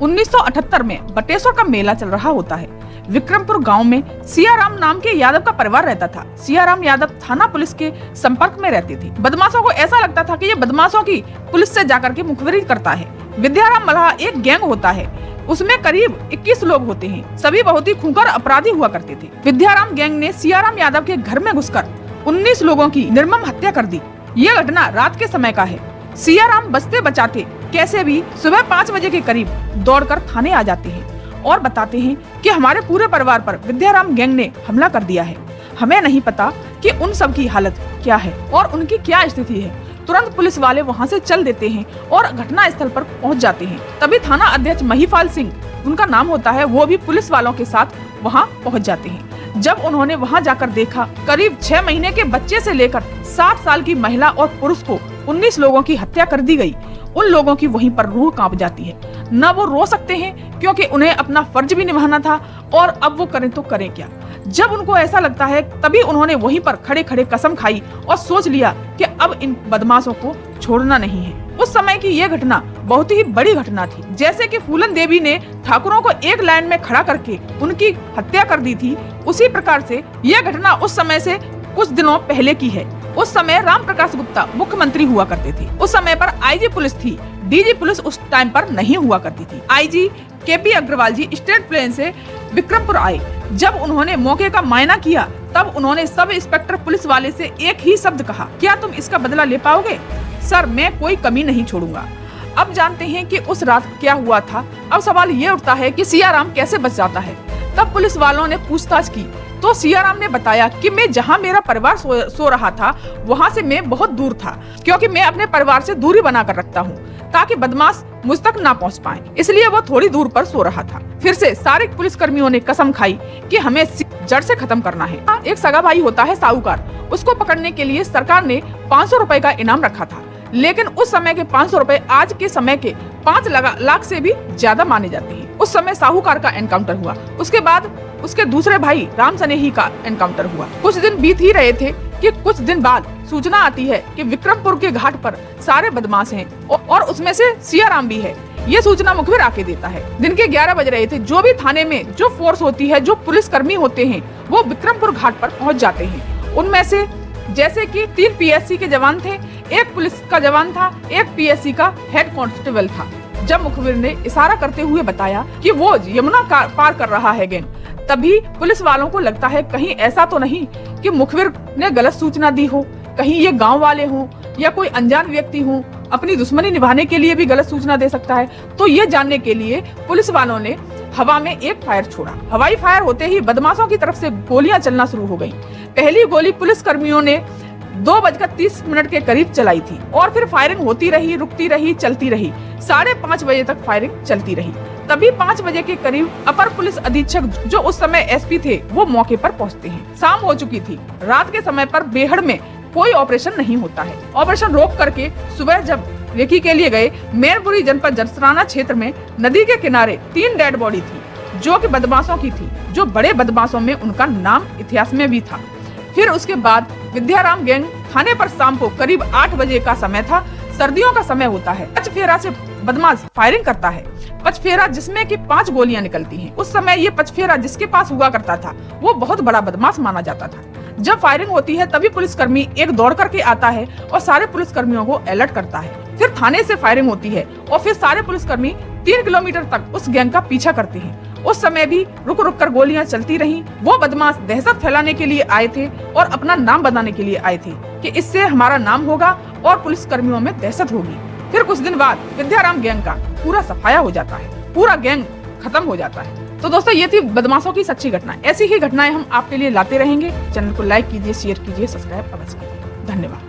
1978 में बटेश्वर का मेला चल रहा होता है। विक्रमपुर गांव में सियाराम नाम के यादव का परिवार रहता था। सियाराम यादव थाना पुलिस के संपर्क में रहते थे। बदमाशों को ऐसा लगता था कि ये बदमाशों की पुलिस से जाकर के मुखबिरी करता है। विद्याराम मल्हा एक गैंग होता है, उसमें करीब 21 लोग होते हैं। सभी बहुत ही खूंखार अपराधी हुआ करते थे। विद्याराम गैंग ने सियाराम यादव के घर में घुसकर 19 लोगों की निर्मम हत्या कर दी। ये घटना रात के समय का है। सियाराम बचते बचाते कैसे भी सुबह 5 बजे के करीब दौड़कर थाने आ जाते हैं और बताते हैं कि हमारे पूरे परिवार पर विद्याराम गैंग ने हमला कर दिया है। हमें नहीं पता कि उन सब की हालत क्या है और उनकी क्या स्थिति है। तुरंत पुलिस वाले वहां से चल देते हैं और घटना स्थल पर पहुंच जाते हैं। तभी थाना अध्यक्ष महिपाल सिंह, उनका नाम होता है, वो भी पुलिस वालों के साथ वहां पहुंच जाते हैं। जब उन्होंने वहां जाकर देखा, करीब 6 महीने के बच्चे से लेकर 60 साल की महिला और पुरुष को 19 लोगों की हत्या कर दी गई। उन लोगों की वहीं पर रूह कांप जाती है। न वो रो सकते हैं क्योंकि उन्हें अपना फर्ज भी निभाना था और अब वो करें तो करें क्या। जब उनको ऐसा लगता है तभी उन्होंने वहीं पर खड़े खड़े कसम खाई और सोच लिया कि अब इन बदमाशों को छोड़ना नहीं है। उस समय की ये घटना बहुत ही बड़ी घटना थी। जैसे कि फूलन देवी ने ठाकुरों को एक लाइन में खड़ा करके उनकी हत्या कर दी थी, उसी प्रकार से ये घटना उस समय से कुछ दिनों पहले की है। उस समय राम प्रकाश गुप्ता मुख्यमंत्री हुआ करते थे। उस समय पर आईजी पुलिस थी, डीजी पुलिस उस टाइम पर नहीं हुआ करती थी। आईजी केपी अग्रवाल जी स्टेट प्लेन से विक्रमपुर आए। जब उन्होंने मौके का मायना किया तब उन्होंने सब इंस्पेक्टर पुलिस वाले से एक ही शब्द कहा, क्या तुम इसका बदला ले पाओगे? सर, मैं कोई कमी नहीं छोड़ूंगा। अब जानते हैं कि उस रात क्या हुआ था। अब सवाल ये उठता है कि सियाराम कैसे बच जाता है। तब पुलिस वालों ने पूछताछ की तो सियाराम ने बताया कि मैं जहां मेरा परिवार सो रहा था वहां से मैं बहुत दूर था, क्योंकि मैं अपने परिवार से दूरी बना कर रखता हूं ताकि बदमाश मुझ तक ना पहुंच पाए, इसलिए वो थोड़ी दूर पर सो रहा था। फिर से सारे पुलिस कर्मियों ने कसम खाई कि हमें जड़ से खत्म करना है। एक सगा भाई होता है साहूकार, उसको पकड़ने के लिए सरकार ने 500 रुपए का इनाम रखा था, लेकिन उस समय के 500 रुपए आज के समय के 5 लाख से भी ज्यादा माने जाते हैं। उस समय साहूकार का एनकाउंटर हुआ, उसके बाद उसके दूसरे भाई राम सनेही का एनकाउंटर हुआ। कुछ दिन बीत ही रहे थे कि कुछ दिन बाद सूचना आती है कि विक्रमपुर के घाट पर सारे बदमाश हैं और उसमें से सियाराम भी है। ये सूचना मुखबिर आके देता है। दिन के 11 बज रहे थे। जो भी थाने में जो फोर्स होती है, जो पुलिस कर्मी होते हैं, वो विक्रमपुर घाट पर पहुंच जाते हैं। उनमें से जैसे कि 3 पीएससी के जवान थे, 1 पुलिस का जवान था, 1 पीएससी का हेड कांस्टेबल था। जब मुखबिर ने इशारा करते हुए बताया कि वो यमुना पार कर रहा है गैंग, तभी पुलिस वालों को लगता है कहीं ऐसा तो नहीं कि मुखबिर ने गलत सूचना दी हो, कहीं ये गांव वाले हों या कोई अनजान व्यक्ति हों, अपनी दुश्मनी निभाने के लिए भी गलत सूचना दे सकता है। तो ये जानने के लिए पुलिस वालों ने हवा में एक फायर छोड़ा। हवाई फायर होते ही बदमाशों की तरफ से गोलियां चलना शुरू हो गयी। पहली गोली पुलिस कर्मियों ने 2:30 के करीब चलाई थी और फिर फायरिंग होती रही, रुकती रही, चलती रही। 5:30 बजे तक फायरिंग चलती रही। तभी 5 बजे के करीब अपर पुलिस अधीक्षक, जो उस समय एसपी थे, वो मौके पर पहुंचते हैं। शाम हो चुकी थी। रात के समय पर बेहड़ में कोई ऑपरेशन नहीं होता है। ऑपरेशन रोक करके सुबह जब रेकी के लिए गए, मैनपुरी जनपद जसराना क्षेत्र में नदी के किनारे 3 डेड बॉडी थी, जो कि बदमाशों की थी। जो बड़े बदमाशों में उनका नाम इतिहास में भी था। फिर उसके बाद विद्याराम गैंग थाने पर शाम को करीब 8 बजे का समय था। सर्दियों का समय होता है। पचफेरा से बदमाश फायरिंग करता है। पचफेरा जिसमें कि 5 गोलियां निकलती हैं। उस समय ये पचफेरा जिसके पास हुआ करता था वो बहुत बड़ा बदमाश माना जाता था। जब फायरिंग होती है तभी पुलिसकर्मी एक दौड़ करके आता है और सारे पुलिसकर्मियों को अलर्ट करता है। फिर थाने से फायरिंग होती है और फिर सारे पुलिसकर्मी 3 किलोमीटर तक उस गैंग का पीछा करते हैं। उस समय भी रुक रुक कर गोलियां चलती रहीं। वो बदमाश दहशत फैलाने के लिए आए थे और अपना नाम बनाने के लिए आए थे कि इससे हमारा नाम होगा और पुलिसकर्मियों में दहशत होगी। फिर कुछ दिन बाद विद्याराम गैंग का पूरा सफाया हो जाता है, पूरा गैंग खत्म हो जाता है। तो दोस्तों, ये थी बदमाशों की सच्ची घटना। ऐसी ही घटनाएं हम आपके लिए लाते रहेंगे। चैनल को लाइक कीजिए, शेयर कीजिए, सब्सक्राइब अवश्य कीजिए। धन्यवाद।